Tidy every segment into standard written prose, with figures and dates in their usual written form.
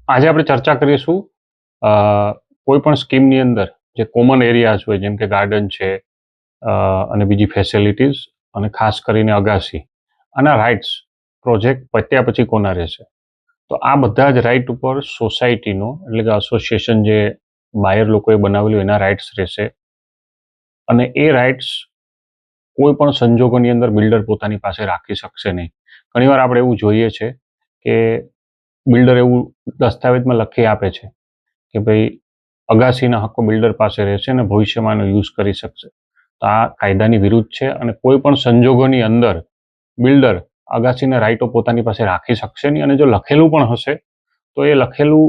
આજે આપણે ચર્ચા કરીશું અ, કોઈ પણ સ્કીમની અંદર જે કોમન એરિયાઝ હોય જેમ કે ગાર્ડન છે અને બીજી ફેસિલિટીઝ અને ખાસ કરીને અગાસી આના રાઇટ્સ પ્રોજેક્ટ પત્યા પછી કોના રહેશે. તો આ બધા જ રાઇટ ઉપર સોસાયટીનો એટલે કે એસોસિએશન જે બાયર લોકોએ બનાવેલું એના રાઇટ્સ રહેશે અને એ રાઇટ્સ કોઈ પણ સંજોગોની અંદર બિલ્ડર પોતાની પાસે રાખી શકશે નહીં. ઘણીવાર આપણે એવું જોઈએ છે કે બિલ્ડર એવું દસ્તાવેજમાં લખી આપે છે કે ભાઈ અગાસીના હક્કો બિલ્ડર પાસે રહેશે અને ભવિષ્યમાં એનો યુઝ કરી શકશે. તો આ કાયદાની વિરુદ્ધ છે અને કોઈ પણ સંજોગોની અંદર બિલ્ડર અગાસીના રાઇટો પોતાની પાસે રાખી શકશે નહીં અને જો લખેલું પણ હશે તો એ લખેલું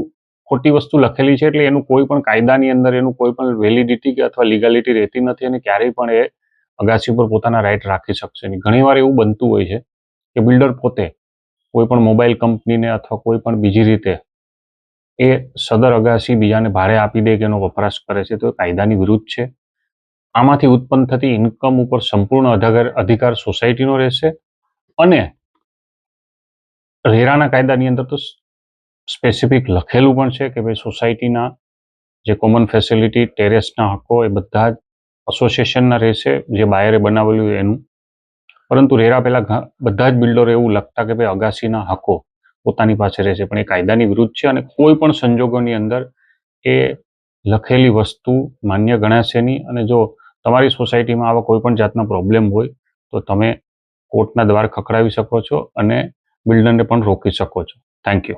ખોટી વસ્તુ લખેલી છે એટલે એનું કોઈ પણ કાયદાની અંદર એનું કોઈ પણ વેલિડિટી કે અથવા લીગાલિટી રહેતી નથી અને ક્યારેય પણ એ અગાસી પર પોતાના રાઇટ રાખી શકશે નહીં. ઘણીવાર એવું બનતું હોય છે કે બિલ્ડર પોતે કોઈ પણ મોબાઈલ કંપનીને અથવા કોઈ પણ બીજી રીતે એ સદર અગાસી બીજાને ભાડે આપી દે કે એનો વપરાશ કરે છે તો એ કાયદાની વિરુદ્ધ છે. આમાંથી ઉત્પન્ન થતી ઇન્કમ ઉપર સંપૂર્ણ અધિકાર સોસાયટીનો રહેશે અને રેરાના કાયદાની અંદર તો સ્પેસિફિક લખેલું પણ છે કે ભાઈ સોસાયટીના જે કોમન ફેસિલિટી ટેરેસના હક્કો એ બધા જ એસોસિએશનના રહેશે જે બાયરે બનાવેલું એનું. પરંતુ રેરા પહેલા બધા જ બિલ્ડરો એવું લખતા કે ભાઈ અગાસીના હક્કો પોતાની પાસે રહેશે, પણ એ કાયદાની વિરુદ્ધ છે અને કોઈ પણ સંજોગોની અંદર એ લખેલી વસ્તુ માન્ય ગણાશે નહીં. અને જો તમારી સોસાયટીમાં આવા કોઈ પણ જાતના પ્રોબ્લેમ હોય તો તમે કોર્ટના દ્વાર ખખડાવી શકો છો અને બિલ્ડરને પણ રોકી શકો છો. Thank you.